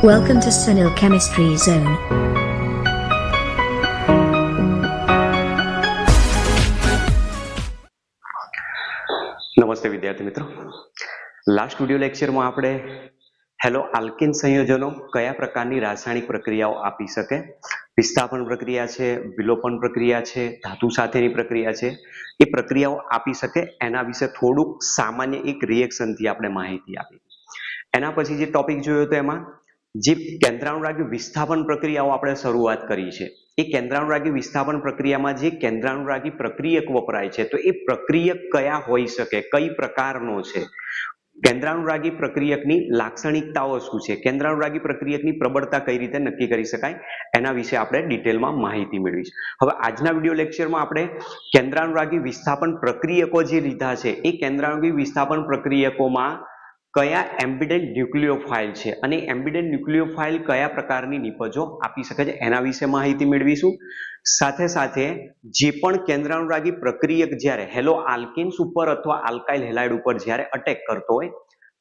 Welcome to Sunil Chemistry Zone. નમસ્તે વિદ્યાર્થી મિત્રો, લાસ્ટ વિડિયો લેક્ચરમાં આપણે હેલો આલ્કીન સંયોજનો કયા પ્રકારની રાસાયણિક પ્રક્રિયાઓ આપી શકે, વિસ્થાપન પ્રક્રિયા છે, વિલોપન પ્રક્રિયા છે, ધાતુ સાથેની પ્રક્રિયા છે, એ પ્રક્રિયાઓ આપી શકે એના વિશે થોડુંક સામાન્ય એક રિએક્શનથી આપણે માહિતી આપી. એના પછી જે ટોપિક જોયો તો એમાં જે કેન્દ્રાનુરાગી વિસ્થાપન પ્રક્રિયાઓ આપણે શરૂઆત કરી છે, એ કેન્દ્રાનુરાગી વિસ્થાપન પ્રક્રિયામાં જે કેન્દ્રાનુરાગી પ્રક્રિયક વપરાય છે તો એ પ્રક્રિયક કયા હોઈ શકે, કઈ પ્રકારનો છે, કેન્દ્રાનુરાગી પ્રક્રિયકની લાક્ષણિકતાઓ શું છે, કેન્દ્રાનુરાગી પ્રક્રિયકની પ્રબળતા કઈ રીતે નક્કી કરી શકાય એના વિશે આપણે ડિટેલમાં માહિતી મેળવીશું. હવે આજના વિડિયો લેક્ચરમાં આપણે કેન્દ્રાનુરાગી વિસ્થાપન પ્રક્રિયકો જે લીધા છે એ કેન્દ્રાનુરાગી વિસ્થાપન પ્રક્રિયકોમાં કયા એમ્બીડેન્ટ ન્યુક્લિયોફાઇલ છે અને એમ્બીડેન્ટ ન્યુક્લિયોફાઇલ કયા પ્રકારની નિપજો આપી શકે છે એના વિશે માહિતી મેળવીશું. સાથે સાથે જે પણ કેન્દ્રાનુરાગી પ્રક્રિયક જ્યારે હેલો આલ્કીન્સ ઉપર અથવા આલ્કાઇલ હેલાઇડ ઉપર જ્યારે અટેક કરતો હોય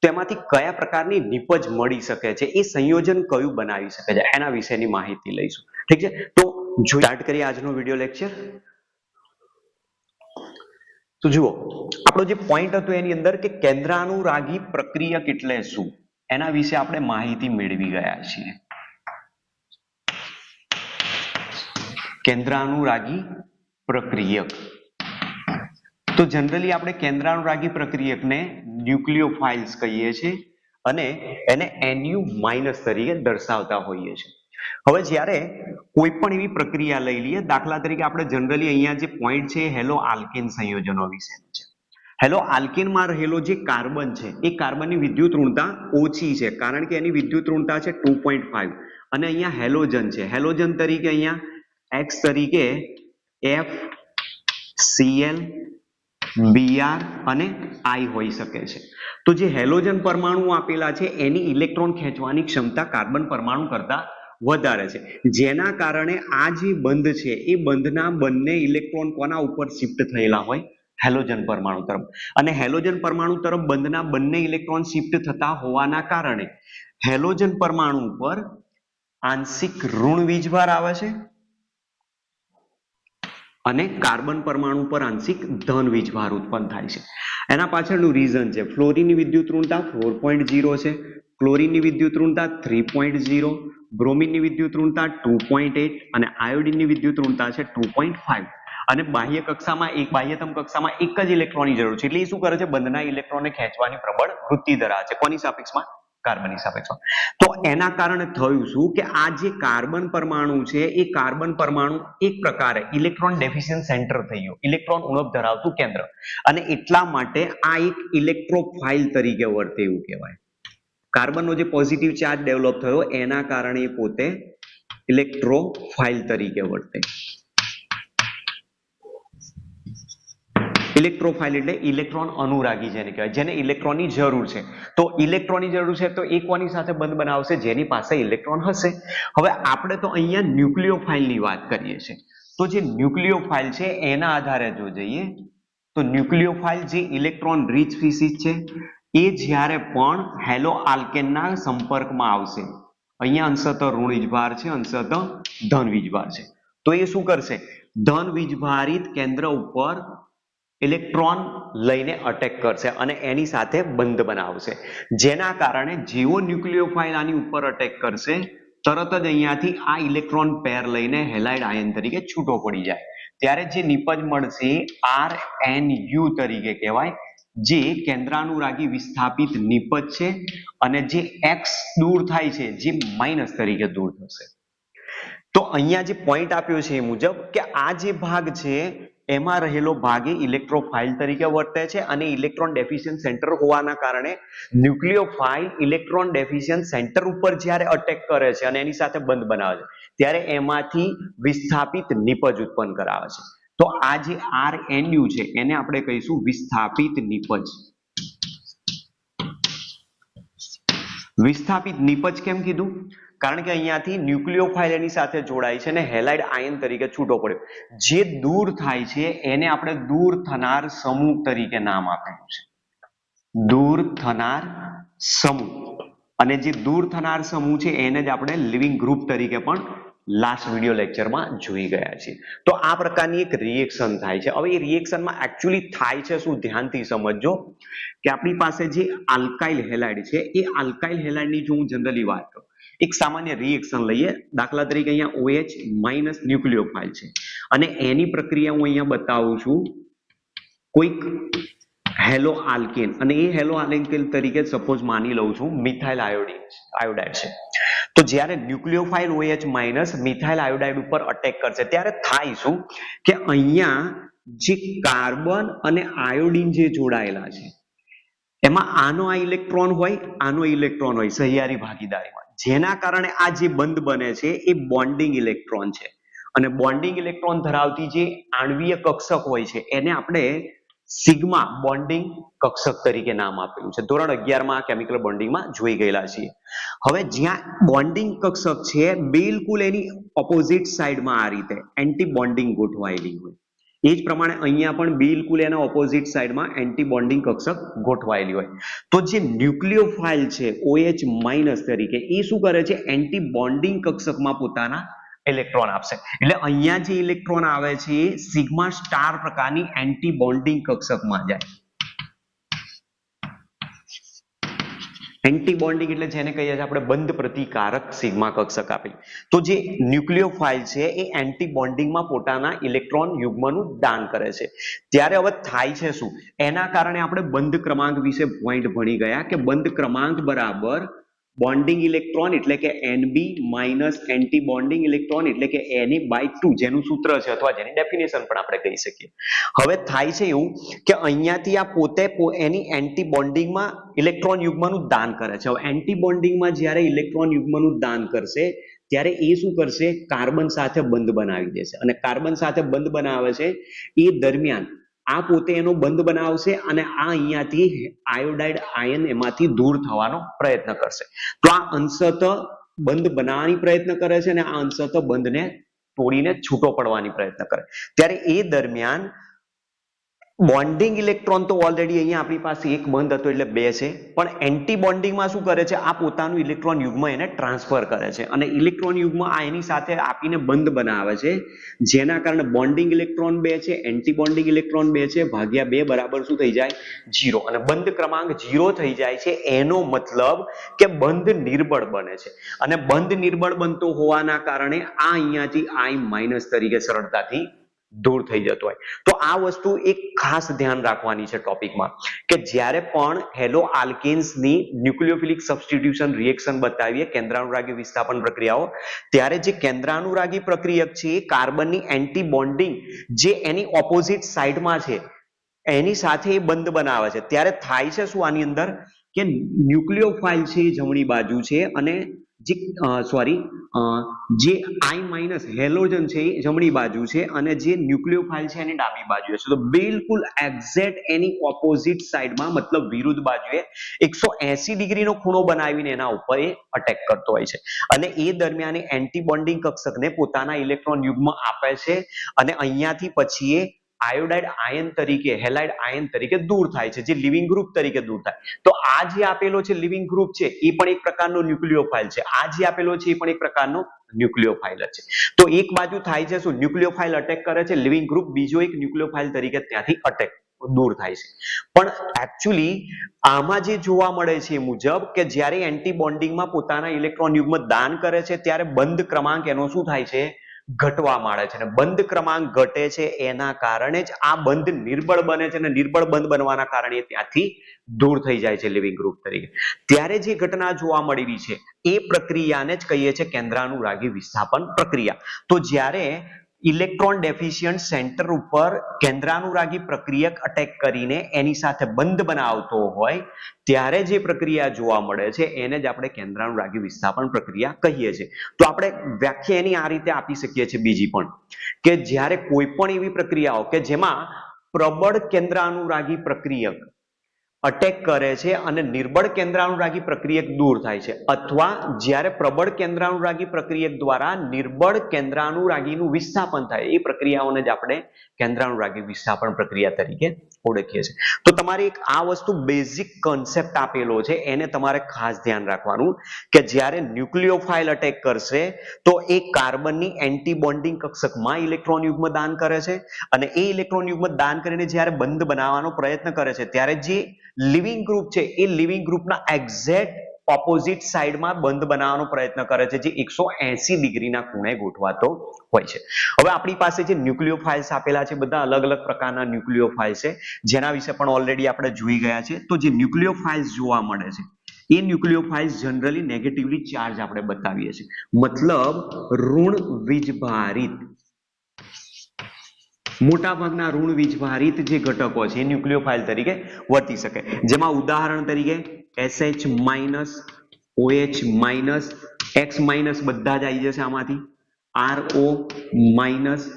તો એમાંથી કયા પ્રકારની નિપજ મળી શકે છે, એ સંયોજન કયું બનાવી શકે છે એના વિશેની માહિતી લઈશું. ઠીક છે, તો સ્ટાર્ટ કરીએ આજનો વિડિયો લેક્ચર. તો જુઓ, આપણો જે પોઈન્ટ હતો એની અંદર કે કેન્દ્રાનુરાગી પ્રક્રિયક એટલે શું એના વિશે આપણે માહિતી મેળવી ગયા છીએ. કેન્દ્રાનુરાગી પ્રક્રિયક તો જનરલી આપણે કેન્દ્રાનુરાગી પ્રક્રિયકને ન્યુક્લિયોફાઇલ્સ કહીએ છીએ અને એને Nu- તરીકે દર્શાવતા હોઈએ છીએ. હવે જ્યારે કોઈ પણ એવી પ્રક્રિયા લઈ લઈએ, દાખલા તરીકે આપણે જનરલી અહીંયા જે પોઈન્ટ છે હેલો આલ્કીન સંયોજનો વિશેનો છે. હેલો આલ્કીનમાં રહેલો જે કાર્બન છે એ કાર્બનની વિદ્યુત ઋણતા ઓછી છે, કારણ કે એની વિદ્યુત ઋણતા છે 2.5 અને અહીંયા હેલોજન છે. હેલોજન તરીકે અહીંયા X તરીકે FCl Br અને I હોઈ શકે છે. તો જે હેલોજન પરમાણુ આપેલા છે એની ઇલેક્ટ્રોન ખેંચવાની ક્ષમતા કાર્બન પરમાણુ કરતા વધારે છે, જેના કારણે આ જે બંધ છે એ બંધના બંને ઇલેક્ટ્રોન કોના ઉપર શિફ્ટ થયેલા હોય, હેલોજન પરમાણુ તરફ. અને હેલોજન પરમાણુ તરફ બંધના બંને ઇલેક્ટ્રોન શિફ્ટ થતા હોવાના કારણે હેલોજન પરમાણુ પર આંશિક ઋણ વીજભાર આવે છે અને કાર્બન પરમાણુ પર આંશિક ધન વીજભાર ઉત્પન્ન થાય છે. એના પાછળનું રીઝન છે ફ્લોરીનની વિદ્યુત ઋણતા 4.0 છે, ક્લોરીનની વિદ્યુત ઋણતા 3.0, બ્રોમિનની વિદ્યુત ઋણતા 2.8 અને આયોડિનની વિદ્યુત ઋણતા છે 2.5. અને બાહ્યતમ કક્ષામાં એક જ ઇલેક્ટ્રોનની જરૂર છે, એટલે એ શું કરે છે, બંધના ઇલેક્ટ્રોનને ખેંચવાની પ્રબળ વૃત્તિ ધરાવે છે. કોની સાપેક્ષમાં? કાર્બનની સાપેક્ષમાં. તો એના કારણે થયું શું કે આ જે કાર્બન પરમાણુ છે એ કાર્બન પરમાણુ એક પ્રકારે ઇલેક્ટ્રોન ડેફિશિયન્ટ સેન્ટર થઈ ગયું, ઇલેક્ટ્રોન ઉણપ ધરાવતું કેન્દ્ર, અને એટલા માટે આ એક ઇલેક્ટ્રોફાઇલ તરીકે વર્તે એવું કહેવાય. કાર્બનનો જે પોઝિટિવ ચાર્જ ડેવલપ થયો એના કારણે પોતે ઇલેક્ટ્રોફાઇલ તરીકે વર્તે. ઇલેક્ટ્રોફાઇલ એટલે ઇલેક્ટ્રોન અનુરાગી જેને કહેવાય, જેને ઇલેક્ટ્રોનની જરૂર છે. તો ઇલેક્ટ્રોનની જરૂર છે તો એ કોની સાથે બંધ બનાવશે? જેની પાસે ઇલેક્ટ્રોન હશે. હવે આપણે તો અહીંયા ન્યુક્લિયોફાઇલની વાત કરીએ છીએ, તો જે ન્યુક્લિયોફાઇલ છે એના આધારે જો જઈએ તો ન્યુક્લિયોફાઇલ જે ઇલેક્ટ્રોન રીચ સ્પીસીસ છે એ જ્યારે પણ હેલો આલ્કેનના સંપર્કમાં આવશે, અહીંયા અંશતઃ ઋણ વીજભાર છે, અંશતઃ ધન વીજભાર છે, તો એ શું કરશે? ધન વીજભારિત કેન્દ્ર ઉપર ઇલેક્ટ્રોન લઈને અટેક કરશે અને એની સાથે બંધ બનાવશે, જેના કારણે જેવો ન્યુક્લિયોફાઇલ આની ઉપર અટેક કરશે તરત જ અહીંયાથી આ ઇલેક્ટ્રોન પેર લઈને હેલાઇડ આયન તરીકે છૂટો પડી જાય. ત્યારે જે નિપજ મળશે RNU તરીકે કહેવાય, જે કેન્દ્રાનુરાગી વિસ્થાપિત નિપજ છે અને જે X દૂર થાય છે જે માઇનસ તરીકે દૂર થશે. તો અહીંયા જે પોઈન્ટ આપ્યો છે એ મુજબ કે આ જે ભાગ છે એમાં રહેલો ભાગ એ ઇલેક્ટ્રોફાઇલ તરીકે વર્તે છે અને ઇલેક્ટ્રોન ડેફિશિયન્ટ સેન્ટર હોવાના કારણે ન્યુક્લિયોફાઇલ ઇલેક્ટ્રોન ડેફિશિયન્ટ સેન્ટર ઉપર જ્યારે અટેક કરે છે અને એની સાથે બંધ બનાવે છે ત્યારે એમાંથી વિસ્થાપિત નિપજ ઉત્પન્ન કરાવે છે. તો આ જે RNU છે એને આપણે કહીશું વિસ્થાપિત નિપજ. વિસ્થાપિત નિપજ કેમ કીધું? કારણ કે અહીંયાથી ન્યુક્લિયોફાઇલ એની સાથે જોડાય છે અને હેલાઇડ આયન તરીકે છૂટો પડ્યો. જે દૂર થાય છે એને આપણે દૂર થનાર સમૂહ તરીકે નામ આપેલું છે, દૂર થનાર સમૂહ. અને જે દૂર થનાર સમૂહ છે એને જ આપણે લિવિંગ ગ્રુપ તરીકે પણ લાસ્ટ વિડિયો લેક્ચરમાં જોઈ ગયા છીએ. તો આ પ્રકારની એક રિએક્શન થાય છે. હવે એ રિએક્શનમાં એકચ્યુઅલી થાય છે શું, ધ્યાનથી સમજજો કે આપણી પાસે જે આલ્કાઇલ હેલાઇડ છે એ આલ્કાઇલ હેલાઇડની જો હું જનરલી વાત કરું, એક સામાન્ય રિએક્શન લઈએ, દાખલા તરીકે અહીંયા OH- ન્યુક્લિયોફાઇલ છે અને એની પ્રક્રિયા હું અહીંયા બતાવું છું કોઈક હેલો આલ્કેન, અને એ હેલો આલ્કેન તરીકે સપોઝ માની લઉં છું મિથાઇલ આયોડાઇડ છે. તો જ્યારે ન્યુક્લિયોફાઇલ OH- મિથાઇલ આયોડાઇડ ઉપર અટેક કરશે ત્યારે થાય શું કે અહીંયા જે કાર્બન અને આયોડીન જે જોડાયેલા છે એમાં આનો આ ઇલેક્ટ્રોન હોય, આનો ઇલેક્ટ્રોન હોય સહિયારી ભાગીદારીમાં, જેના કારણે આ જે બંધ બને છે એ બોન્ડિંગ ઇલેક્ટ્રોન છે. અને બોન્ડિંગ ઇલેક્ટ્રોન ધરાવતી જે આણ્વીય કક્ષક હોય છે એને આપણે સિગ્મા બોન્ડિંગ કક્ષક તરીકે નામ આપેલું છે. ધોરણ 11માં કેમિકલ બોન્ડિંગમાં જોઈ ગયેલા છીએ. હવે જ્યાં બોન્ડિંગ કક્ષક છે બિલકુલ એની ઓપોઝિટ સાઈડમાં આ રીતે એન્ટી બોન્ડિંગ ગોઠવાયેલી હોય, એ જ પ્રમાણે અહીંયા પણ બિલકુલ એના ઓપોઝિટ સાઈડમાં એન્ટી બોન્ડિંગ કક્ષક ગોઠવાયેલી હોય. તો જે ન્યુક્લિયોફાઇલ છે OH- તરીકે એ શું કરે છે, એન્ટી બોન્ડિંગ કક્ષકમાં પોતાના ઇલેક્ટ્રોન આપશે. એટલે અહીંયા જે ઇલેક્ટ્રોન આવે છે એ સિગ્મા સ્ટાર પ્રકારની એન્ટી બોન્ડિંગ કક્ષકમાં જાય. એન્ટી બોન્ડિંગ એટલે જેને કહીએ છીએ આપણે બંધ પ્રતિકારક સિગ્મા કક્ષક આપી. તો જે ન્યુક્લિયોફાઇલ છે એ એન્ટી બોન્ડિંગમાં પોતાના ઇલેક્ટ્રોન યુગ્મનું દાન કરે છે. ત્યારે હવે થાય છે શું, એના કારણે આપણે બંધ ક્રમાંક વિશે પોઈન્ટ ભણી ગયા કે બંધ ક્રમાંક બરાબર બોન્ડિંગ ઇલેક્ટ્રોન એટલે કે NB minus anti bonding electron એટલે કે Na/2, જેનું સૂત્ર છે અથવા જેની ડેફિનેશન પણ આપણે કહી શકીએ. હવે થાય છે એવું કે અહીંયાથી આ પોતે એની એન્ટી બોન્ડિંગમાં ઇલેક્ટ્રોન યુગ્મનું દાન કરે છે. હવે એન્ટી બોન્ડિંગમાં જ્યારે ઇલેક્ટ્રોન યુગ્મનું દાન કરશે ત્યારે એ શું કરશે, કાર્બન સાથે બંધ બનાવી દેશે, અને કાર્બન સાથે બંધ બનાવે છે એ દરમિયાન આ પોતે એનો બંધ બનાવશે અને આ અહીંયાથી આયોડાઇડ આયન એમાંથી દૂર થવાનો પ્રયત્ન કરશે. તો આ અંશતઃ બંધ બનાવવાની પ્રયત્ન કરે છે અને આ અંશતઃ બંધને તોડીને છૂટો પડવાની પ્રયત્ન કરે. ત્યારે એ દરમિયાન બોન્ડિંગ ઇલેક્ટ્રોન તો ઓલરેડી અહીંયા આપણી પાસે એક બંધ હતો એટલે 2 છે, પણ એન્ટી બોન્ડિંગમાં શું કરે છે, આ પોતાનું ઇલેક્ટ્રોન યુગ્મ એને ટ્રાન્સફર કરે છે અને ઇલેક્ટ્રોન યુગ્મ આ એની સાથે આપીને બંધ બનાવે છે, જેના કારણે બોન્ડિંગ ઇલેક્ટ્રોન 2 છે, એન્ટી બોન્ડિંગ ઇલેક્ટ્રોન 2 છે, ભાગ્યા 2 બરાબર શું થઈ જાય, 0. અને બંધ ક્રમાંક 0 થઈ જાય છે એનો મતલબ કે બંધ નિર્બળ બને છે, અને બંધ નિર્બળ બનતો હોવાના કારણે આ અહીંયાથી I- તરીકે સરળતાથી દૂર થઈ જતો હોય. તો આ વસ્તુ એક ખાસ ધ્યાન રાખવાની છે ટોપિકમાં કે જ્યારે પણ હેલો આલ્કેન્સની ન્યુક્લિયોફિલિક સબસ્ટિટ્યુશન રિએક્શન બતાવીએ કેન્દ્રાનુરાગી વિસ્થાપન પ્રક્રિયાઓ, ત્યારે જે કેન્દ્રાનુરાગી પ્રક્રિયક છે એ કાર્બનની એન્ટી બોન્ડિંગ જે એની ઓપોઝિટ સાઈડમાં છે એની સાથે એ બંધ બનાવે છે. ત્યારે થાય છે શું આની અંદર કે ન્યુક્લિયોફાઇલ છે એ જમણી બાજુ છે અને જે I- હેલોજન છે એ જમણી બાજુ છે અને જે ન્યુક્લિયોફાઇલ છે એની ડાબી બાજુએ છે. તો બિલકુલ એક્ઝેક્ટ એની ઓપોઝિટ સાઈડમાં, મતલબ વિરુદ્ધ બાજુએ 180 ડિગ્રીનો ખૂણો બનાવીને એના ઉપર એ અટેક કરતો હોય છે, અને એ દરમિયાન એન્ટી બોન્ડિંગ કક્ષકને પોતાના ઇલેક્ટ્રોન યુગ્મ આપે છે અને અહીંયાથી પછી એ આયોડાઇડ આયન તરીકે, હેલાઇડ આયન તરીકે દૂર થાય છે, જે લિવિંગ ગ્રુપ તરીકે દૂર થાય. તો આ જે આપેલો છે લિવિંગ ગ્રુપ છે એ પણ એક પ્રકારનો ન્યુક્લિયોફાઇલ છે, આ જે આપેલો છે એ પણ એક પ્રકારનો ન્યુક્લિયોફાઇલ છે. તો એક બાજુ થાય છે શું, ન્યુક્લિયોફાઇલ અટેક કરે છે, લિવિંગ ગ્રુપ બીજો એક ન્યુક્લિયોફાઇલ તરીકે ત્યાંથી અટેક દૂર થાય છે. પણ એકચ્યુઅલી આમાં જે જોવા મળે છે એ મુજબ કે જ્યારે એન્ટી બોન્ડિંગમાં પોતાના ઇલેક્ટ્રોન યુગ્મ દાન કરે છે ત્યારે બંધ ક્રમાંક એનો શું થાય છે, ઘટવા માંડે છે, અને બંધ ક્રમાંક ઘટે છે એના કારણે જ આ બંધ નિર્બળ બને છે, અને નિર્બળ બંધ બનવાના કારણે ત્યાંથી દૂર થઈ જાય છે લિવિંગ ગ્રુપ તરીકે. ત્યારે જે ઘટના જોવા મળેલી છે એ પ્રક્રિયાને જ કહીએ છીએ કેન્દ્રાનુરાગી વિસ્થાપન પ્રક્રિયા. તો જ્યારે ઇલેક્ટ્રોન ડેફિશિયન્ટ સેન્ટર ઉપર કેન્દ્રાનુરાગી પ્રક્રિયક અટેક કરીને એની સાથે બંધ બનાવતો હોય ત્યારે જે પ્રક્રિયા જોવા મળે છે એને જ આપણે કેન્દ્રાનુરાગી વિસ્થાપન પ્રક્રિયા કહીએ છીએ. તો આપણે વ્યાખ્યા એની આ રીતે આપી શકીએ છીએ બીજી પણ, કે જ્યારે કોઈ પણ એવી પ્રક્રિયાઓ કે જેમાં પ્રબળ કેન્દ્રાનુરાગી પ્રક્રિયક અટેક કરે છે અને નિર્બળ કેન્દ્રાનુરાગી પ્રક્રિયક દૂર થાય છે, અથવા જ્યારે પ્રબળ કેન્દ્રાનુરાગી પ્રક્રિયક દ્વારા નિર્બળ કેન્દ્રાનુરાગીનું વિસ્થાપન થાય, એ પ્રક્રિયાઓને જ આપણે કેન્દ્રાનુરાગી વિસ્થાપન પ્રક્રિયા તરીકે ઓળખીએ છીએ. તો તમારે એક આ વસ્તુ બેઝિક કોન્સેપ્ટ આપેલો છે, એને તમારે ખાસ ધ્યાન રાખવાનું કે જ્યારે ન્યુક્લિયોફાઇલ અટેક કરશે તો એ કાર્બનની એન્ટી બોન્ડિંગ કક્ષકમાં ઇલેક્ટ્રોન યુગ્મ દાન કરે છે, અને એ ઇલેક્ટ્રોન યુગ્મ દાન કરીને જ્યારે બંધ બનાવવાનો પ્રયત્ન કરે છે ત્યારે જે લિવિંગ ગ્રુપ છે એ લિવિંગ ગ્રુપના એક્ઝેક્ટ ઓપોઝિટ સાઈડમાં બંધ બનાવવાનો પ્રયત્ન કરે છે, જે 180 ડિગ્રીના ખૂણે ગોઠવાતો હોય છે. હવે આપણી પાસે જે ન્યુક્લિયોફાઇલ્સ આપેલા છે બધા અલગ અલગ પ્રકારના ન્યુક્લિયોફાઇલ છે, જેના વિશે પણ ઓલરેડી આપણે જોઈ ગયા છે. તો જે ન્યુક્લિયોફાઇલ્સ જોવા મળે છે એ ન્યુક્લિયોફાઇલ્સ જનરલી નેગેટિવલી ચાર્જ આપણે બતાવીએ છીએ, મતલબ ઋણ વીજભારિત. મોટાભાગના ઋણ વીજભારિત જે ઘટકો છે એ ન્યુક્લિયોફાઇલ તરીકે વર્તી શકે, જેમાં ઉદાહરણ તરીકે SH minus, OH minus, X minus બધા જ આવી જશે આમાંથી, RO minus,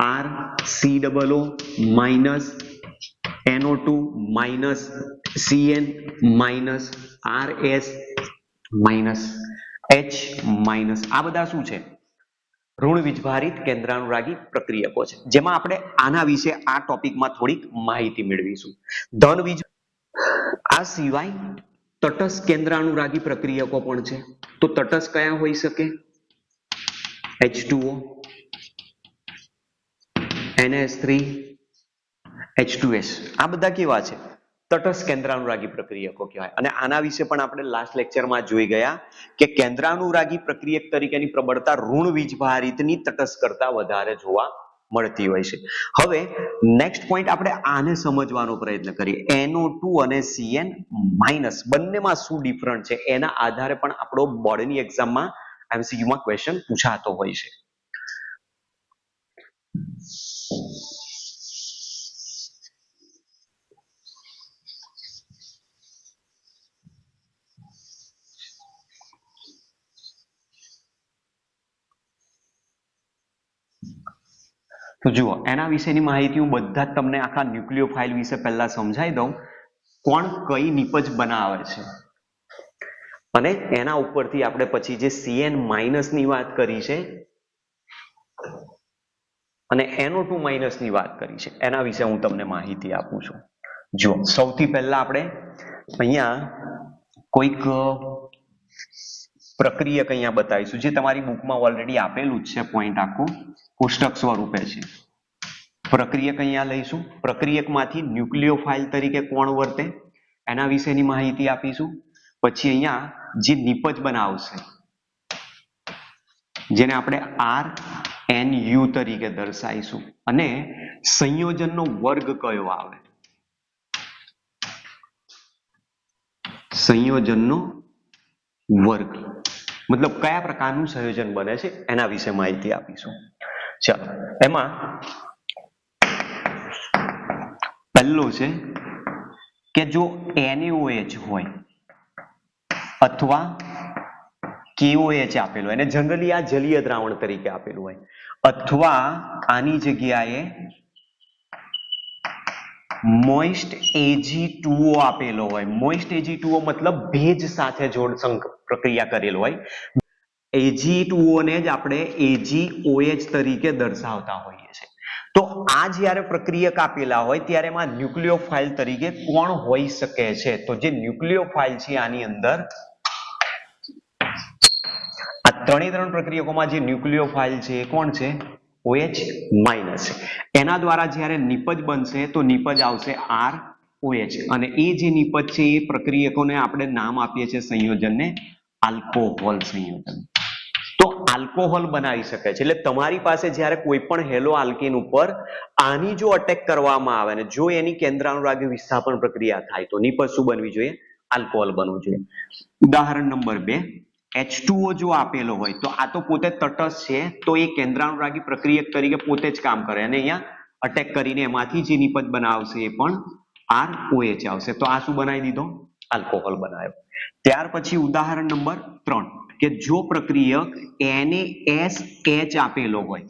RCOO minus, NO2 minus, CN minus, RS minus, H minus. આ બધા શું છે? ઋણ વીજભારિત કેન્દ્રાનુરાગી પ્રક્રિયકો છે, જેમાં આપણે આના વિશે આ ટોપિકમાં થોડીક માહિતી મેળવીશું. ધન વીજ આ સિવાય તટસ્થ કેન્દ્રાનુરાગી પ્રક્રિયકો પણ છે. તો તટસ્થ કયા હોઈ શકે? H2O, NH3, H2S. આ બધા કેવા છે? તટસ્થ કેન્દ્રાનુરાગી પ્રક્રિયકો કહેવાય. અને આના વિશે પણ આપણે લાસ્ટ લેક્ચરમાં જોઈ ગયા કે કેન્દ્રાનુરાગી પ્રક્રિયક તરીકેની પ્રબળતા ઋણ વીજભારિતની તટસ્થ કરતા વધારે જોવા મળતી હોય છે. હવે નેક્સ્ટ પોઈન્ટ આપણે આને સમજવાનો પ્રયત્ન કરીએ. NO2 અને CN માઇનસ બંનેમાં શું ડિફરન્ટ છે એના આધારે પણ આપણો બોર્ડની એક્ઝામમાં MCQ માં ક્વેશ્ચન પૂછાતો હોય છે. તો જુઓ, એના વિશેની માહિતી હું બધા જ તમને આખા ન્યુક્લિયોફાઇલ વિશે પહેલા સમજાવી દઉં. કોણ કઈ નિપજ બનાવે છે, અને એના ઉપરથી આપણે પછી જે CN માઇનસ ની વાત કરી છે અને NO2 માઇનસ ની વાત કરી છે, એના વિશે હું તમને માહિતી આપું છું. જુઓ, સૌથી પહેલા આપણે અહીંયા કોઈક પ્રક્રિયક અહીંયા બતાવીશું, જે તમારી બુકમાં ઓલરેડી આપેલું જ છે, પોઈન્ટ આખું કોષ્ટક સ્વરૂપે છે. પ્રક્રિયક અહીંયા લઈશું. પ્રક્રિયકમાંથી ન્યુક્લિયોફાઇલ તરીકે કોણ વર્તે એના વિશેની માહિતી આપીશું. પછી અહીંયા જે નિપજ બનાવશે, જેને આપણે RNU તરીકે દર્શાવીશું, અને સંયોજનનો વર્ગ કયો આવે, સંયોજનનો વર્ગ મતલબ કયા પ્રકારનું સંયોજન બને છે એના વિશે માહિતી આપીશું. ચાલો, એમાં પહેલું છે કે જો NaOH હોય અથવા KOH આપેલું હોય, એને જનરલી આ જલીય દ્રાવણ તરીકે આપેલું હોય, અથવા આની જગ્યાએ મોઇસ્ટ Ag2O આપેલો હોય. મોઇસ્ટ Ag2O મતલબ ભેજ સાથે જોડ પ્રક્રિયા કરેલો હોય. Ag2O ને જ આપણે AgOH તરીકે દર્શાવતા હોઈએ છીએ. તો આ જ્યારે પ્રક્રિયક આપેલા હોય ત્યારે એમાં ન્યુક્લિયોફાઇલ તરીકે કોણ હોઈ શકે છે? તો જે ન્યુક્લિયોફાઇલ છે આની અંદર આ ત્રણ પ્રક્રિયકોમાં જે ન્યુક્લિયોફાઇલ છે એ કોણ છે? OH minus. એના દ્વારા જ્યારે નિપજ બનશે તો નિપજ આવશે ROH, અને એ જે નિપજ છે એ પ્રક્રિયકોને આપણે નામ આપીએ છીએ સંયોજનને આલ્કોહોલ સંયોજન. તો આલ્કોહોલ બનાવી શકે છે. એટલે તમારી પાસે જ્યારે કોઈ પણ હેલો આલ્કેન ઉપર આની જો અટેક કરવામાં આવે ને જો એની કેન્દ્રાનુરાગી વિસ્થાપન પ્રક્રિયા થાય તો નિપજ શું બનવી જોઈએ? આલ્કોહોલ બનવું જોઈએ. ઉદાહરણ નંબર 2, H2O જો આપેલો હોય તો આ તો પોતે તટસ્થ છે, તો એ કેન્દ્રાનુરાગી પ્રક્રિયક તરીકે પોતે જ કામ કરે, અને અહીંયા અટેક કરીને એમાંથી જે નિપજ બનાવશે એ પણ ROH આવશે. તો આ શું બનાવી દીધો? આલ્કોહોલ બનાવ્યો. ત્યાર પછી ઉદાહરણ નંબર 3 કે જો પ્રક્રિયક NaSH આપેલો હોય,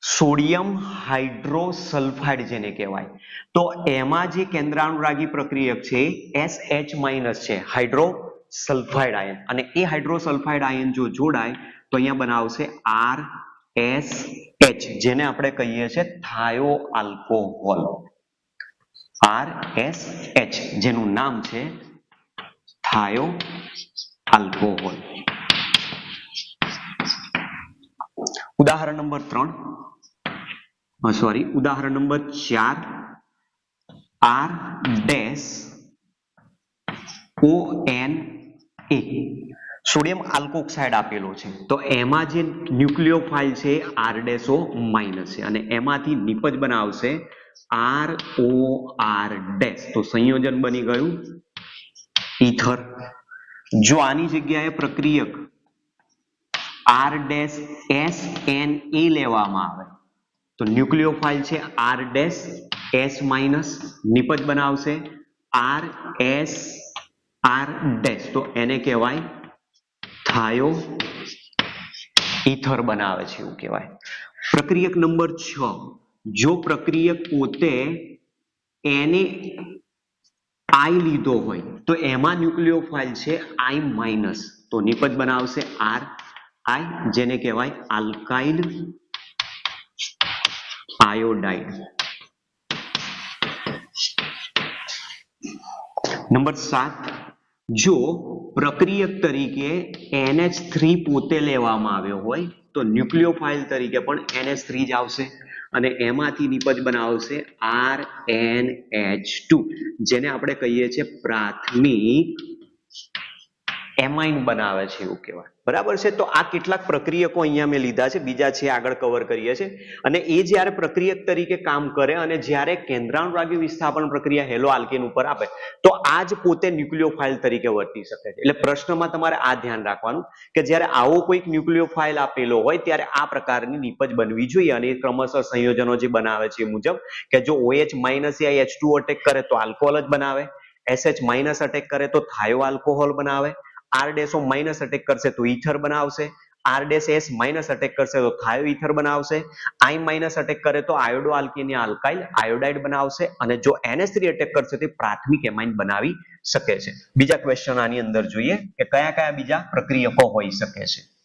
સોડિયમ હાઇડ્રોસલ્ફાઇડ જેને કહેવાય, તો એમાં જે કેન્દ્રાનુરાગી પ્રક્રિયક છે SH- છે, હાઇડ્રોસલ્ફાઇડ આયન, અને એ હાઇડ્રોસલ્ફાઇડ આયન જો જોડાય તો અહીંયા બનાવશે RSH, જેને આપણે કહીએ છીએ થાયો આલ્કોહોલ. RSH જેનું નામ છે થાયો આલ્કોહોલ. ઉદાહરણ નંબર 3, ઉદાહરણ નંબર 4, R-ONA સોડિયમ આલ્કોક્સાઇડ આપેલો છે, તો એમાં જે ન્યુક્લિયોફાઇલ છે R-O- છે, અને એમાંથી નિપજ બનાવશે ROR-, તો સંયોજન બની ગયું ઈથર. જો આની જગ્યાએ પ્રક્રિયક R-SNA લેવામાં આવે તો ન્યુક્લિયોફાઇલ છે R-S-, નિપજ બનાવશે RSR-, તો એને કહેવાય થાયો ઈથર બનાવે છે, એવું કહેવાય. પ્રક્રિયક નંબર 6, જો પ્રક્રિયક પોતે એને I લીધો હોય તો એમાં ન્યુક્લિયોફાઇલ છે I-, તો નિપજ બનાવશે RI, જેને કહેવાય આલ્કાઇલ આયોડાઇડ. નંબર 7, જો પ્રક્રિયક તરીકે NH3 પોતે લેવામાં આવ્યો હોય તો ન્યુક્લિયોફાઇલ તરીકે પણ NH3 જ આવશે, અને એમાંથી નિપજ બનાવશે RNH2, જેને આપણે કહીએ છીએ પ્રાથમિક એમાઇન બનાવે છે, એવું કહેવાય. બરાબર છે. તો આ કેટલાક પ્રક્રિયકો અહીંયા મેં લીધા છે, બીજા છે આગળ કવર કરીએ છીએ. અને એ જ્યારે પ્રક્રિયક તરીકે કામ કરે અને જ્યારે કેન્દ્રાનુરાગી વિસ્થાપન પ્રક્રિયા હેલો આલ્કેન ઉપર આપે તો આ જ પોતે ન્યુક્લિયોફાઇલ તરીકે વર્તી શકે છે. એટલે પ્રશ્નમાં તમારે આ ધ્યાન રાખવાનું કે જ્યારે આવો કોઈક ન્યુક્લિયોફાઇલ આપેલો હોય ત્યારે આ પ્રકારની નિપજ બનવી જોઈએ, અને એ ક્રમશઃ સંયોજનો જે બનાવે છે એ મુજબ કે જો OH- या H2O અટેક કરે તો આલ્કોહોલ જ બનાવે, SH- અટેક કરે તો થાયો આલ્કોહોલ બનાવે, R-, અટેક કરશે તો ઈથર બનાવશે, R-S- અટેક કરશે તો થાયો ઈથર બનાવશે, I- અટેક કરે તો આયોડો આલ્કેની આલ્કાઇલ આયોડાઇડ બનાવશે, અને જો NH3 અટેક કરશે તો પ્રાથમિક એમાઇન બનાવી શકે છે. બીજા ક્વેશ્ચન આની અંદર જોઈએ કે કયા કયા બીજા પ્રક્રિયકો હોઈ શકે છે.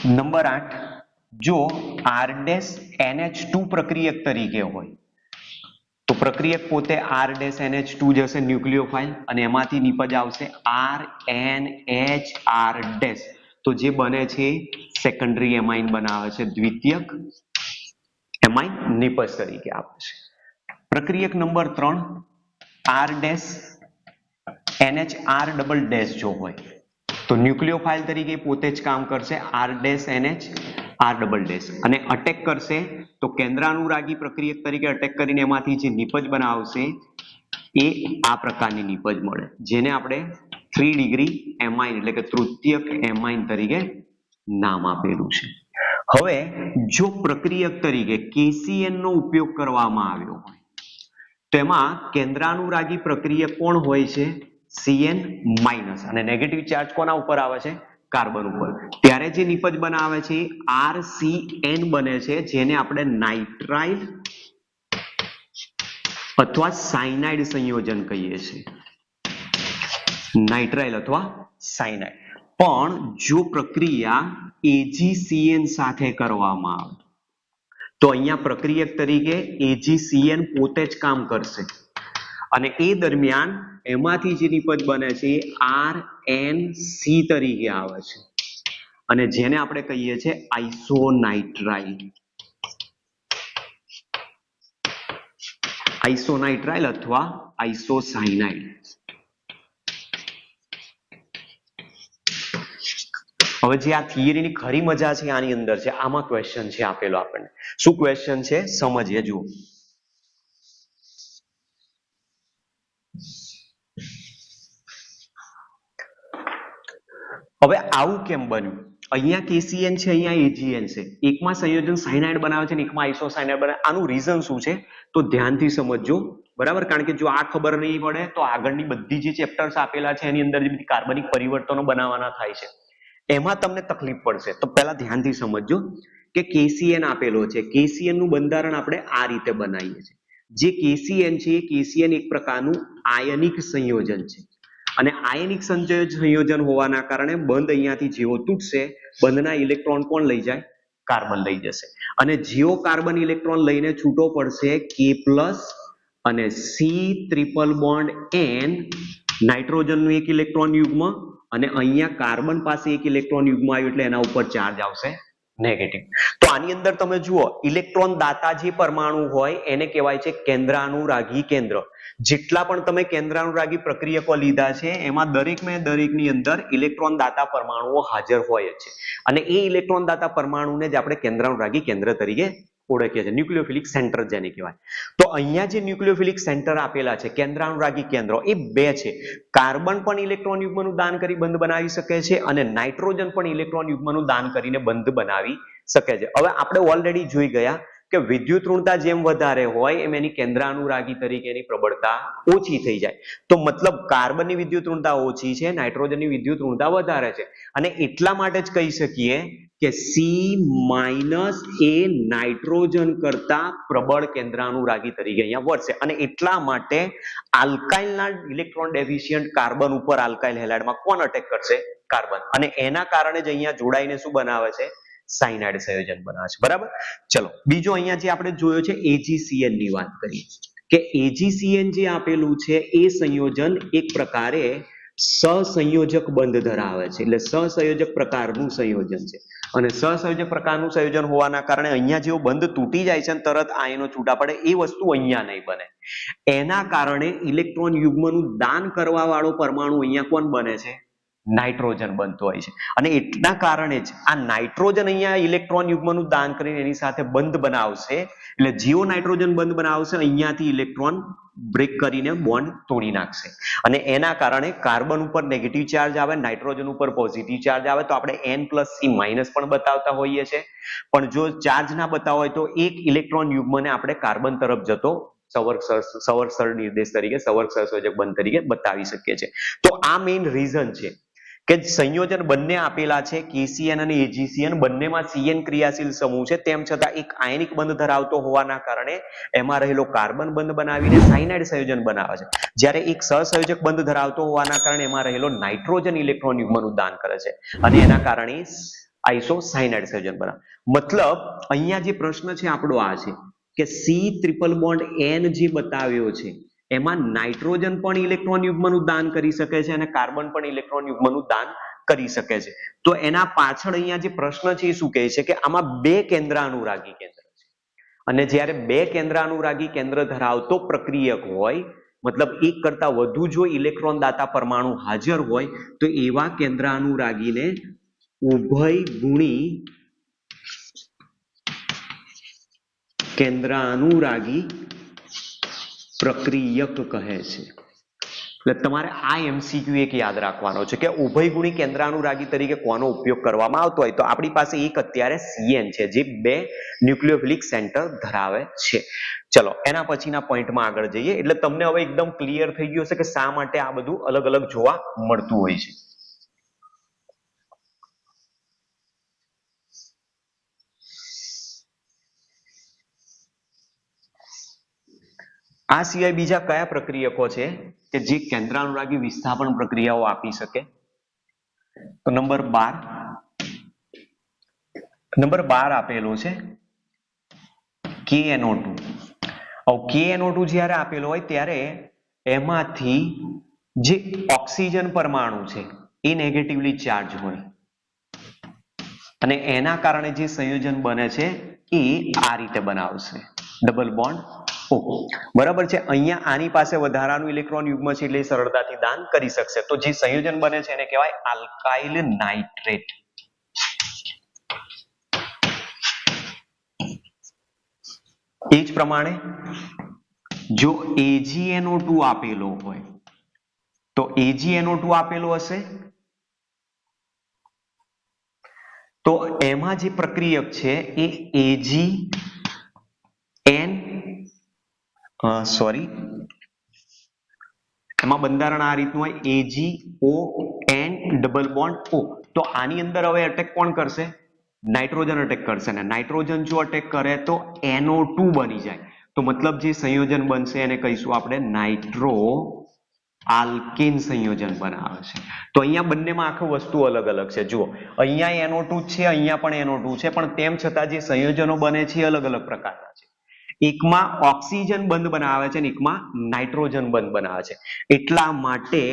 નંબર 8, જો R-NH2 પ્રક્રિયક તરીકે હોય તો પ્રક્રિયક પોતે R-NH2 જશે ન્યુક્લિયોફાઇલ, અને એમાંથી નિપજ આવશે RNHR-, તો જે બને છે સેકન્ડરી એમાઇન બનાવે છે, દ્વિતીયક એમાઇન નિપજ તરીકે આપે છે. પ્રક્રિયક નંબર 3, R-NHR-, જો હોય તો ન્યુક્લિયોફાઇલ તરીકે પોતે જ કામ કરશે R-NHR-, અને અટેક કરશે તો કેન્દ્રાનુરાગી પ્રક્રિયક તરીકે અટેક કરીને એમાંથી જે નિપજ બનાવશે એ આ પ્રકારની નિપજ મળે, જેને આપણે 3 ડિગ્રી એમાઇન એટલે કે તૃતીયક એમાઇન તરીકે નામ આપેલું છે. હવે જો પ્રક્રિયક તરીકે KCN નો ઉપયોગ કરવામાં આવ્યો હોય તો એમાં કેન્દ્રાનુરાગી પ્રક્રિયક કોણ હોય છે? CN-, અને નેગેટિવ ચાર્જ કોના ઉપર આવે છે? કાર્બન ઉપર. ત્યારે જે નિપજ બનાવે છે RCN બને છે, જેને આપણે નાઇટ્રાઇલ અથવા સાયનાઇડ સંયોજન કહીએ છીએ. નાઇટ્રાઇલ અથવા સાયનાઇડ. પણ જો પ્રક્રિયા AgCN સાથે કરવામાં આવે તો અહીંયા પ્રક્રિયક તરીકે AgCN પોતે જ કામ કરશે, અને એ દરમિયાન એમાંથી જે નિપજ બને છે એ RNC તરીકે આવે છે, અને જેને આપણે કહીએ છીએ આઇસોનાઇટ્રાઇલ. આઇસોનાઇટ્રાઇલ અથવા આઇસોસાયનાઇડ. હવે જે આ થિયરીની ખરી મજા છે આની અંદર છે, આમાં ક્વેશ્ચન છે આપેલો આપણને. શું ક્વેશ્ચન છે સમજીએ, જુઓ. હવે આવું કેમ બન્યું? અહીંયા KCN છે, અહીંયા AgN છે, એકમાં સંયોજન સાયનાઇડ બનાવે છે અને એકમાં આઇસોસાયનાઇડ બનાવે. આનું રીઝન શું છે તો ધ્યાનથી સમજજો, બરાબર, કારણ કે જો આ ખબર નહીં પડે તો આગળની બધી જે ચેપ્ટર્સ આપેલા છે એની અંદર જે બધી કાર્બનિક પરિવર્તનો બનાવવાના થાય છે એમાં તમને તકલીફ પડશે. તો પહેલા ધ્યાનથી સમજજો કે KCN આપેલો છે. KCN નું બંધારણ આપણે આ રીતે બનાવીએ છીએ. જે KCN છે એ KCN એક પ્રકારનું આયનિક સંયોજન છે અને આયનિક સંયોજન હોવાના કારણે બંધ અહીંયાથી જેવો તૂટશે, બંધના ઇલેક્ટ્રોન કોણ લઈ જાય? કાર્બન લઈ જશે. અને જેવો કાર્બન ઇલેક્ટ્રોન લઈને છૂટો પડશે K+ અને C ટ્રિપલ બોન્ડ N, નાઇટ્રોજનનું એક ઇલેક્ટ્રોન યુગ્મ અને અહીંયા કાર્બન પાસે એક ઇલેક્ટ્રોન યુગ્મ આવ્યું એટલે એના ઉપર ચાર્જ આવશે નેગેટિવ. તો આની અંદર તમે જુઓ ઇલેક્ટ્રોન દાતા જે પરમાણુ હોય એને કહેવાય છે કેન્દ્રાનુરાગી કેન્દ્ર. જેટલા પણ તમે કેન્દ્રાનુરાગી પ્રક્રિયકો લીધા છે એમાં દરેકની અંદર ઇલેક્ટ્રોન દાતા પરમાણુઓ હાજર હોય જ છે અને એ ઇલેક્ટ્રોન દાતા પરમાણુને જ આપણે કેન્દ્રાનુરાગી કેન્દ્ર તરીકે ઓળખીએ છીએ, ન્યુક્લિયોફિલિક સેન્ટર જેને કહેવાય. તો અહીંયા જે ન્યુક્લિયોફિલિક સેન્ટર આપેલા છે કેન્દ્રાનુરાગી કેન્દ્રો એ બે છે. કાર્બન પણ ઇલેક્ટ્રોન યુગ્મનું દાન કરી બંધ બનાવી શકે છે અને નાઇટ્રોજન પણ ઇલેક્ટ્રોન યુગ્મનું દાન કરીને બંધ બનાવી શકે છે. હવે આપણે ઓલરેડી જોઈ ગયા કે વિદ્યુત ઋણતા જેમ વધારે હોય એમ એની કેન્દ્રાનુરાગી તરીકેની પ્રબળતા ઓછી થઈ જાય. તો મતલબ કાર્બનની વિદ્યુત ઋણતા ઓછી છે, નાઇટ્રોજનની વિદ્યુત ઋણતા વધારે છે અને એટલા માટે જ કહી શકીએ કે C- એ નાઇટ્રોજન કરતા પ્રબળ કેન્દ્રાનુરાગી તરીકે અહીંયા વર્તશે અને એટલા માટે આલ્કાઇલના ઇલેક્ટ્રોન ડેફિશિયન્ટ કાર્બન ઉપર આલ્કાઇલ હેલાઇડમાં કોણ અટેક કરશે? કાર્બન. અને એના કારણે જ અહીંયા જોડાઈને શું બનાવે છે? સાયનાઇડ સંયોજન બનાવે છે. બરાબર. ચલો બીજો અહીંયા જે આપણે જોયો છે AgCN ની વાત કરીએ કે AgCN જે આપેલું છે એ સંયોજન એક પ્રકારે સહસંયોજક બંધ ધરાવે છે, એટલે સહસંયોજક પ્રકારનું સંયોજન છે અને સહસંયોજક પ્રકારનું સંયોજન હોવાના કારણે અહીંયા જેવો બંધ તૂટી જાય છે ને તરત આયનો છૂટા પડે એ વસ્તુ અહીંયા નહીં બને. એના કારણે ઇલેક્ટ્રોન યુગ્મનું દાન કરવા વાળો પરમાણુ અહીંયા કોણ બને છે? નાઇટ્રોજન બનતો હોય છે અને એટલા કારણે જ આ નાઇટ્રોજન અહીંયા ઇલેક્ટ્રોન યુગ્મનું દાન કરીને એની સાથે બંધ બનાવશે. એટલે જેવો નાઇટ્રોજન બંધ બનાવશે અહીંયાથી ઇલેક્ટ્રોન બ્રેક કરીને બોન્ડ તોડી નાખશે અને એના કારણે કાર્બન ઉપર નેગેટિવ ચાર્જ આવે, નાઇટ્રોજન ઉપર પોઝિટિવ ચાર્જ આવે. તો આપણે N+C- પણ બતાવતા હોઈએ છીએ, પણ જો ચાર્જ ના બતાવો હોય તો એક ઇલેક્ટ્રોન યુગ્મને આપણે કાર્બન તરફ જતો સવર્સળ નિર્દેશ તરીકે, સવર્સળ સંયોજક બંધ તરીકે બતાવી શકીએ છીએ. તો આ મેઇન રીઝન છે કે સંયોજન બંને આપેલા છે KCN અને AgCN, બંનેમાં CN ક્રિયાશીલ સમૂહ છે, તેમ છતાં એક આયનિક બંધ ધરાવતો હોવાના કારણે એમાં રહેલો કાર્બન બંધ બનાવીને સાયનાઇડ સંયોજન બનાવે છે, જ્યારે એક સહસંયોજક બંધ ધરાવતો હોવાના કારણે એમાં રહેલો નાઇટ્રોજન ઇલેક્ટ્રોન યુગ્મનું દાન કરે છે અને એના કારણે આઇસોસાયનાઇડ સંયોજન બનાવે. મતલબ અહીંયા જે પ્રશ્ન છે આપણો આ છે કે C�BN જે બતાવ્યો છે એમાં નાઇટ્રોજન પણ ઇલેક્ટ્રોન યુગ્મનું દાન કરી શકે છે અને કાર્બન પણ ઇલેક્ટ્રોન યુગ્મનું દાન કરી શકે છે. તો એના પાછળ અહીંયા જે પ્રશ્ન છે એ શું કહે છે કે આમાં બે કેન્દ્રાનુરાગી કેન્દ્ર છે અને જ્યારે બે કેન્દ્રાનુરાગી કેન્દ્ર ધરાવતો પ્રક્રિયક હોય, મતલબ એક કરતા વધુ જો ઇલેક્ટ્રોન દાતા પરમાણુ હાજર હોય તો એવા કેન્દ્રાનુરાગીને ઉભયગુણી કેન્દ્રાનુરાગી પ્રક્રિયક કહે છે. એટલે તમારે આ MCQ એક યાદ રાખવાનો છે કે ઉભયગુણી કેન્દ્રાનુરાગી તરીકે કોનો ઉપયોગ કરવામાં આવતો હોય. તો આપણી પાસે એક અત્યારે CN છે જે બે ન્યુક્લિયોફિલિક સેન્ટર ધરાવે છે. ચલો એના પછીના પોઈન્ટમાં આગળ જઈએ એટલે તમને હવે એકદમ ક્લિયર થઈ ગયું હશે કે શા માટે આ બધું અલગ અલગ જોવા મળતું હોય છે. આ સિવાય બીજા કયા પ્રક્રિયકો છે કે જે કેન્દ્રાનુરાગી વિસ્થાપન પ્રક્રિયાઓ આપી શકે? તો નંબર 12 આપેલો છે KNO2. KNO2 જ્યારે આપેલો હોય ત્યારે એમાંથી જે ઓક્સિજન પરમાણુ છે એ નેગેટિવલી ચાર્જ હોય અને એના કારણે જે સંયોજન બને છે એ આ રીતે બનાવશે, ડબલ બોન્ડ O. બરાબર છે. અહીંયા આની પાસે વધારાનું ઇલેક્ટ્રોન યુગ્મ છે એટલે સરળતાથી દાન કરી શકશે. તો જે સંયોજન બને છે એને કહેવાય આલ્કાઇલ નાઇટ્રેટ. એ જ પ્રમાણે જો AgNO2 આપેલો હોય તો AgNO2 આપેલો હશે તો એમાં જે પ્રક્રિયક છે એ એમાં બંધારણ આ રીતનું હોય AgON ડબલ બોન્ડ O. તો આની અંદર હવે અટેક કોણ કરશે? નાઇટ્રોજન અટેક કરશે ને નાઇટ્રોજન જો અટેક કરે તો NO2 બની જાય. તો મતલબ જે સંયોજન બનશે એને કહીશું આપણે નાઇટ્રો આલ્કેન સંયોજન બનાવે છે. તો અહીંયા બંનેમાં આખી વસ્તુ અલગ અલગ છે. જુઓ અહીંયા NO2 છે, અહીંયા પણ NO2 છે, પણ તેમ છતાં જે સંયોજનો બને છે એ અલગ અલગ પ્રકારના છે. એકમાં ઓક્સિજન બંધ બનાવે છે અને એકમાં નાઇટ્રોજન બંધ બનાવે છે. એટલા માટે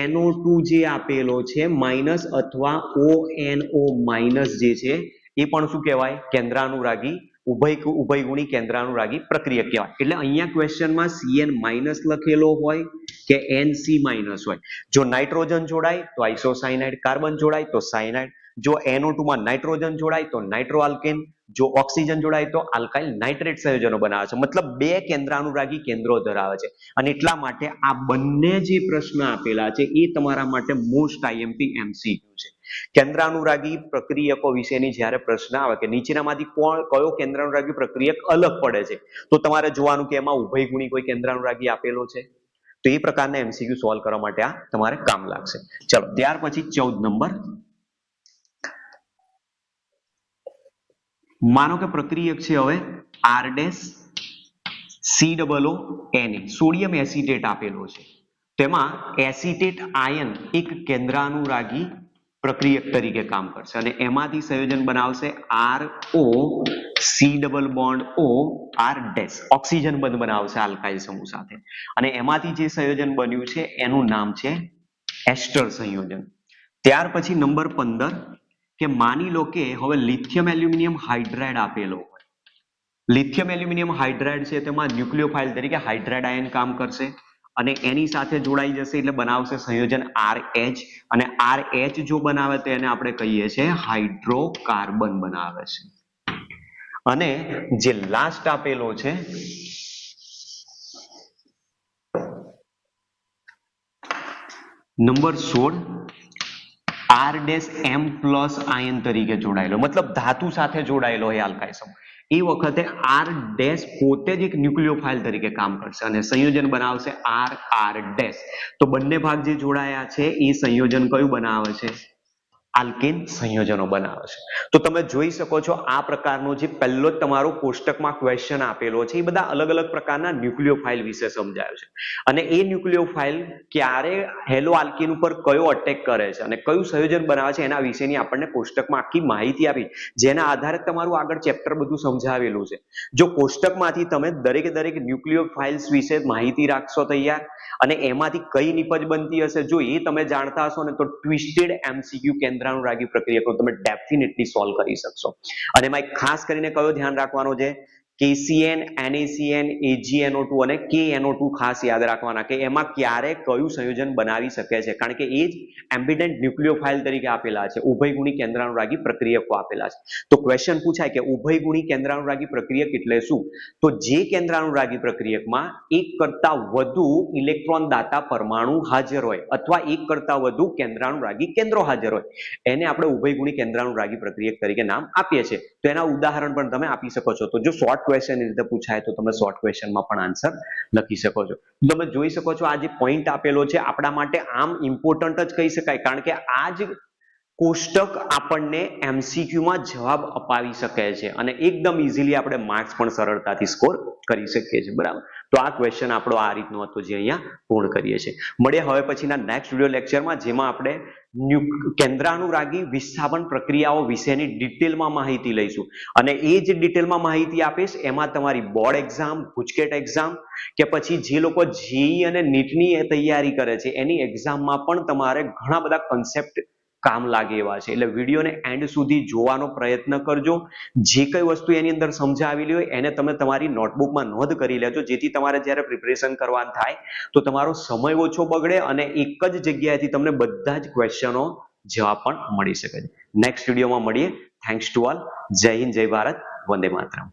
NO2 જે આપેલો છે માઇનસ અથવા ONO માઇનસ જે છે એ પણ શું કહેવાય? કેન્દ્રાનુરાગી ઉભયગુણી કેન્દ્રાનુરાગી પ્રક્રિયક કહેવાય. એટલે અહીંયા ક્વેશ્ચનમાં CN માઇનસ લખેલો હોય કે NC માઇનસ હોય. જો નાઇટ્રોજન જોડાય તો આઇસોસાયનાઇડ, કાર્બન જોડાય તો સાયનાઇડ. જો NO2 માં નાઇટ્રોજન જોડાય તો નાઇટ્રો આલ્કેન, જો ઓક્સિજન જોડાય તો આલ્કાઇલ નાઇટ્રેટ સંયોજનો બનાવે છે. મતલબ બે કેન્દ્રાનુરાગી કેન્દ્રો ધરાવે છે. અને એટલા માટે આ બંને જે પ્રશ્ન આપેલા છે એ તમારા માટે મોસ્ટ IMP MCQ છે. કેન્દ્રાનુરાગી પ્રક્રિયકો વિશેની જ્યારે પ્રશ્ન આવે કે નીચેનામાંથી કયો કેન્દ્રાનુરાગી પ્રક્રિયક અલગ પડે છે, તો તમારે જોવાનું કે એમાં ઉભયગુણી કોઈ કેન્દ્રાનુરાગી આપેલો છે. તો એ પ્રકારના MCQ સોલ્વ કરવા માટે આ તમારે કામ લાગશે. ચલો ત્યાર પછી 14 નંબર. માનો કે પ્રક્રિયક છે હવે R-COO-Na, સોડિયમ એસિટેટ આપેલો છે. તેમાં એસિટેટ આયન એક કેન્દ્રાનુરાગી પ્રક્રિયક તરીકે કામ કરશે અને એમાંથી સંયોજન બનાવશે ROC=O R-, ઓક્સિજન બંધ બનાવશે આલ્કાઇલ સમૂહ સાથે. અને એમાંથી જે સંયોજન બન્યું છે એનું નામ છે એસ્ટર સંયોજન. ત્યાર પછી નંબર 15 કે માની લો કે હવે લિથિયમ એલ્યુમિનિયમ હાઇડ્રાઇડ આપેલો હોય. લિથિયમ એલ્યુમિનિયમ હાઇડ્રાઇડ છે તેમાં ન્યુક્લિયોફાઇલ તરીકે હાઇડ્રાઇડ આયન કામ કરશે અને એની સાથે જોડાઈ જશે એટલે બનાવશે સંયોજન RH. અને RH જો બનાવે તો એને આપણે કહીએ છીએ હાઇડ્રોકાર્બન બનાવે છે. અને જે લાસ્ટ આપેલો છે નંબર 16 R-M+ આયન તરીકે જોડાયેલો, મતલબ ધાતુ સાથે જોડાયેલો હોય આલ્કાઇલ સમૂહ. એ વખતે R- પોતે જ એક ન્યુક્લિયોફાઇલ તરીકે કામ કરશે અને સંયોજન બનાવશે RR-. તો બંને ભાગ જે જોડાયા છે એ સંયોજન કયું બનાવે છે? આલ્કેન સંયોજનો બનાવે છે. તો તમે જોઈ શકો છો આ પ્રકારનો જે પહેલો જ તમારો કોષ્ટકમાં ક્વેશ્ચન આપેલો છે એ બધા અલગ અલગ પ્રકારના ન્યુક્લિયોફાઇલ વિશે સમજાયો છે. અને એ ન્યુક્લિયોફાઇલ ક્યારે હેલો આલ્કેન ઉપર કયો અટેક કરે છે અને કયું સંયોજન બનાવે છે એના વિશેની આપણને કોષ્ટકમાં આખી માહિતી આપી, જેના આધારે તમારું આગળ ચેપ્ટર બધું સમજાવેલું છે. જો કોષ્ટકમાંથી તમે દરેકે દરેક ન્યુક્લિયોફાઇલ્સ વિશે માહિતી રાખશો તૈયાર અને એમાંથી કઈ નિપજ બનતી હશે જો એ તમે જાણતા હશો ને તો ટ્વિસ્ટેડ MCQ કેન્દ્રાનુરાગી પ્રક્રિયકો તમે ડેફિનેટલી સોલ્વ કરી શકશો. અને એમાં ખાસ કરીને કયો ધ્યાન રાખવાનો છે? KCN, NaCN, AgNO2 અને KNO2 ખાસ યાદ રાખવાના કે એમાં ક્યારે કયું સંયોજન બનાવી શકે છે, કારણ કે એ જ એમ્બિડન્ટ ન્યુક્લિયોફાઇલ તરીકે આપેલા છે, ઉભયગુણી કેન્દ્રાનુરાગી પ્રક્રિયકો આપેલા છે. તો ક્વેશ્ચન પૂછાય કે ઉભયગુણી કેન્દ્રાનુરાગી પ્રક્રિયક એટલે શું? તો જે કેન્દ્રાનુરાગી પ્રક્રિયકમાં એક કરતા વધુ ઇલેક્ટ્રોન દાતા પરમાણુ હાજર હોય અથવા એક કરતા વધુ કેન્દ્રાનુરાગી કેન્દ્રો હાજર હોય એને આપણે ઉભયગુણી કેન્દ્રાનુરાગી પ્રક્રિયક તરીકે નામ આપીએ છીએ. તો એના ઉદાહરણ પણ તમે આપી શકો છો. તો જો શોર્ટ ક્વેશ્ચન એ રીતે પૂછાય તો તમે શોર્ટ ક્વેશ્ચનમાં પણ આન્સર લખી શકો છો. તમે જોઈ શકો છો આ જે પોઈન્ટ આપેલો છે આપણા માટે આમ ઇમ્પોર્ટન્ટ જ કહી શકાય, કારણ કે આ જ કોષ્ટક આપણને MCQમાં જવાબ અપાવી શકે છે અને એકદમ ઇઝીલી આપણે માર્ક્સ પણ સરળતાથી સ્કોર કરી શકીએ છીએ. બરાબર, તો આ ક્વેશ્ચન આપણો આ રીતનો હતો જે અહીંયા પૂર્ણ કરીએ છીએ. મળીએ હવે પછીના નેક્સ્ટ વિડિયો લેક્ચરમાં, જેમાં આપણે કેન્દ્રાનુરાગી વિસ્થાપન પ્રક્રિયાઓ વિશેની ડિટેલમાં માહિતી લઈશું. અને એ જે ડિટેલમાં માહિતી આપીશ એમાં તમારી બોર્ડ એક્ઝામ, ગુજકેટ એક્ઝામ કે પછી જે લોકો જેઈ અને નીટની તૈયારી કરે છે એની એક્ઝામમાં પણ તમારે ઘણા બધા કન્સેપ્ટ કામ લાગે એવા છે. એટલે વિડીયોને એન્ડ સુધી જોવાનો પ્રયત્ન કરજો. જે કઈ વસ્તુ એની અંદર સમજાવેલી હોય એને તમે તમારી નોટબુકમાં નોંધ કરી લેજો, જેથી તમારે જ્યારે પ્રિપરેશન કરવાનું થાય તો તમારો સમય ઓછો બગડે અને એક જ જગ્યાએથી તમને બધા જ ક્વેશ્ચનો જવાબ પણ મળી શકે છે. નેક્સ્ટ વિડીયોમાં મળીએ. Thanks to all. જય હિન્દ, જય ભારત, વંદે માતરમ.